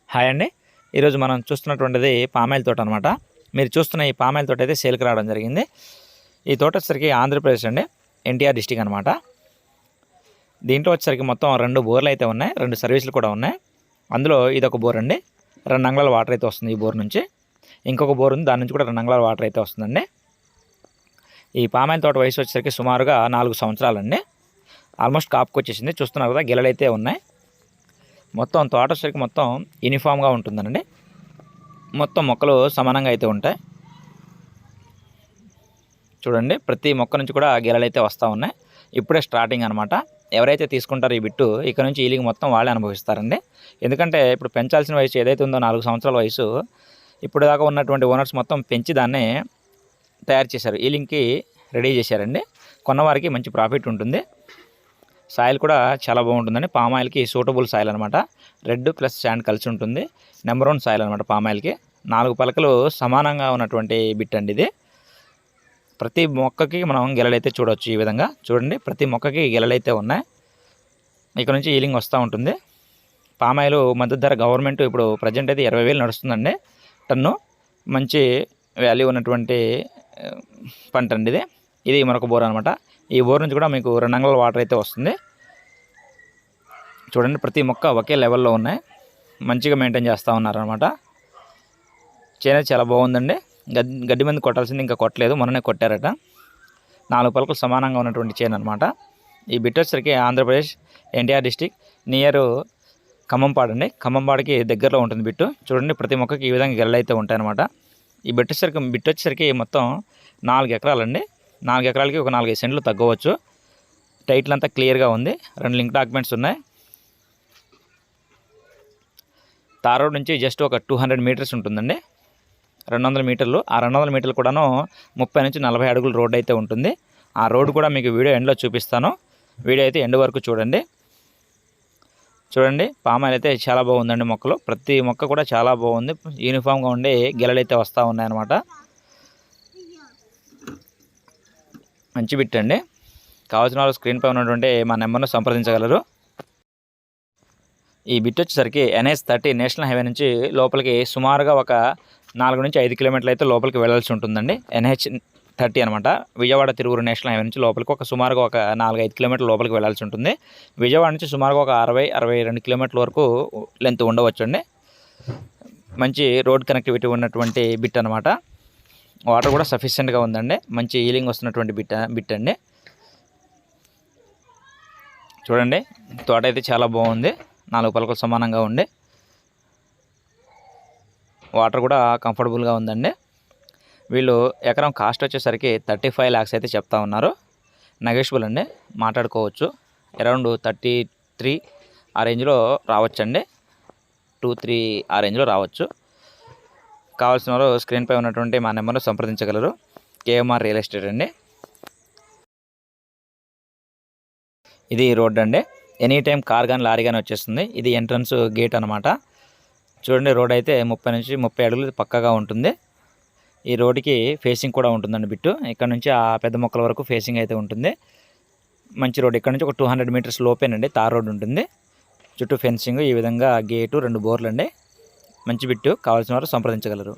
Hi అండి. ఈరోజు మనం చూస్తున్నటువంటిది పామాయిల్ తోట అనమాట. మీరు చూస్తున్న ఈ పామాయిల్ తోట అయితే సేల్కి రావడం జరిగింది. ఈ తోట వచ్చేసరికి ఆంధ్రప్రదేశ్ అండి, ఎన్టీఆర్ డిస్టిక్ అనమాట. దీంట్లో వచ్చేసరికి మొత్తం 2 బోర్లు అయితే ఉన్నాయి, 2 సర్వీసులు కూడా ఉన్నాయి. అందులో ఇదొక బోర్ అండి, 2 అంగుళాల వాటర్ అయితే వస్తుంది ఈ బోర్ నుంచి. ఇంకొక బోర్ ఉంది, దాని నుంచి కూడా 2 అంగుళాల వాటర్ అయితే వస్తుందండి. ఈ పామాయిల్ తోట వయసు వచ్చేసరికి సుమారుగా 4 సంవత్సరాలండి. ఆల్మోస్ట్ కాపుకి వచ్చేసింది. చూస్తున్నారు కదా, గిలలు అయితే ఉన్నాయి. మొత్తం తోట వచ్చేసరికి మొత్తం యూనిఫామ్గా ఉంటుందండి. మొత్తం మొక్కలు సమానంగా అయితే ఉంటాయి. చూడండి, ప్రతి మొక్క నుంచి కూడా గెలలు అయితే వస్తూ ఉన్నాయి. ఇప్పుడే స్టార్టింగ్ అనమాట. ఎవరైతే తీసుకుంటారో ఈ బిట్టు, ఇక్కడ నుంచి ఈలింగ్ మొత్తం వాళ్ళే అనుభవిస్తారండి. ఎందుకంటే ఇప్పుడు పెంచాల్సిన వయసు ఏదైతే ఉందో 4 సంవత్సరాల వయసు, ఇప్పుడు దాకా ఉన్నటువంటి ఓనర్స్ మొత్తం పెంచి దాన్ని తయారు చేశారు, ఈలింగ్కి రెడీ చేశారండి. కొన్నవారికి మంచి ప్రాఫిట్ ఉంటుంది. సాయిల్ కూడా చాలా బాగుంటుందండి. పామాయిల్కి సూటబుల్ సాయిల్ అనమాట. రెడ్ ప్లస్ శాండ్ కలిసి ఉంటుంది. నెంబర్ 1 సాయిల్ అనమాట పామాయిల్కి. 4 పలకలు సమానంగా ఉన్నటువంటి బిట్ అండి ఇది. ప్రతి మొక్కకి మనం గెలలైతే చూడవచ్చు. ఈ విధంగా చూడండి, ప్రతి మొక్కకి గెలలైతే ఉన్నాయి. ఇక్కడ నుంచి ఈలింగ్ వస్తూ ఉంటుంది. పామాయిల్ మద్దతు ధర గవర్నమెంట్ ఇప్పుడు ప్రజెంట్ అయితే 20,000 నడుస్తుందండి టన్ను. మంచి వాల్యూ ఉన్నటువంటి పంట అండి ఇది. ఇది మరొక బోర్ అనమాట. ఈ బోర్ నుంచి కూడా మీకు 2 అంగుళాల వాటర్ అయితే వస్తుంది. చూడండి, ప్రతి మొక్క ఒకే లెవెల్లో ఉన్నాయి. మంచిగా మెయింటైన్ చేస్తూ ఉన్నారనమాట. చేను చాలా బాగుందండి. గడ్డి మంది కొట్టాల్సింది ఇంకా కొట్టలేదు, మొన్ననే కొట్టారట. 4 పలకలు సమానంగా ఉన్నటువంటి చేను అనమాట. ఈ బిట్ వచ్చేసరికి ఆంధ్రప్రదేశ్ ఎన్టీఆర్ డిస్టిక్ నియర్ ఖమ్మంపాడు అండి. ఖమ్మంపాడుకి దగ్గరలో ఉంటుంది బిట్టు. చూడండి, ప్రతి మొక్కకి ఈ విధంగా గెలలు అయితే ఉంటాయన్నమాట. ఈ బిట్ వచ్చేసరికి మొత్తం 4 ఎకరాలండి. 4 ఎకరాలకి ఒక 4-5 సెంట్లు తగ్గవచ్చు. టైటిల్ అంతా క్లియర్గా ఉంది. 2 లింక్ డాక్యుమెంట్స్ ఉన్నాయి. తార్ రోడ్ నుంచి జస్ట్ ఒక 200 మీటర్స్ ఉంటుందండి. 200 మీటర్లు. ఆ 200 మీటర్లు కూడాను 30 నుంచి 40 అడుగుల రోడ్ అయితే ఉంటుంది. ఆ రోడ్ కూడా మీకు వీడియో ఎండ్లో చూపిస్తాను. వీడియో అయితే ఎండ్ వరకు చూడండి. చూడండి, పామాయిల్ అయితే చాలా బాగుందండి. మొక్కలు ప్రతి మొక్క కూడా చాలా బాగుంది. యూనిఫామ్గా ఉండి గెలలు అయితే వస్తూ ఉన్నాయన్నమాట. మంచి బిట్ అండి. కావాల్సిన వాళ్ళు స్క్రీన్పై ఉన్నటువంటి మా నెంబర్ను సంప్రదించగలరు. ఈ బిట్ వచ్చేసరికి NH30 నేషనల్ హైవే నుంచి లోపలికి సుమారుగా ఒక 4 నుంచి 5 కిలోమీటర్లు అయితే లోపలికి వెళ్ళాల్సి ఉంటుందండి. NH30 అనమాట. విజయవాడ తిరువురు నేషనల్ హైవే నుంచి లోపలికి సుమారుగా ఒక 4-5 కిలోమీటర్ల లోపలికి వెళ్ళాల్సి ఉంటుంది. విజయవాడ నుంచి సుమారుగా ఒక 60-62 కిలోమీటర్ల వరకు లెంత్ ఉండవచ్చు అండి. మంచి రోడ్ కనెక్టివిటీ ఉన్నటువంటి బిట్ అనమాట. వాటర్ కూడా సఫిషియెంట్గా ఉందండి. మంచి ఈలింగ్ వస్తున్నటువంటి బిట్ అండి. చూడండి, తోట అయితే చాలా బాగుంది. 4 పలకలు సమానంగా ఉండి వాటర్ కూడా కంఫర్టబుల్గా ఉందండి. వీళ్ళు ఎకరం కాస్ట్ వచ్చేసరికి 35 lakhs అయితే చెప్తా ఉన్నారు. నెగోషియబుల్ అండి, మాట్లాడుకోవచ్చు. అరౌండ్ 33 ఆ రేంజ్లో రావచ్చండి. 2-3 ఆ రేంజ్లో రావచ్చు. కావాల్సిన వారు స్క్రీన్పై ఉన్నటువంటి మా నెంబర్ను సంప్రదించగలరు. KMR రియల్ ఎస్టేట్ అండి. ఇది రోడ్ అండి. ఎనీ టైం కార్ కానీ లారీ కానీ వచ్చేస్తుంది. ఇది ఎంట్రన్స్ గేట్ అనమాట. చూడండి, రోడ్ అయితే 30 నుంచి 30 అడుగులు పక్కగా ఉంటుంది. ఈ రోడ్డుకి ఫేసింగ్ కూడా ఉంటుందండి బిట్టు. ఇక్కడ నుంచి ఆ పెద్ద మొక్కల వరకు ఫేసింగ్ అయితే ఉంటుంది. మంచి రోడ్. ఇక్కడ నుంచి ఒక 200 మీటర్స్ లోపేనండి తార్ రోడ్ ఉంటుంది. చుట్టూ ఫెన్సింగ్, ఈ విధంగా గేటు, 2 బోర్లు అండి. మంచి బిట్టు. కావాల్సిన వారు సంప్రదించగలరు.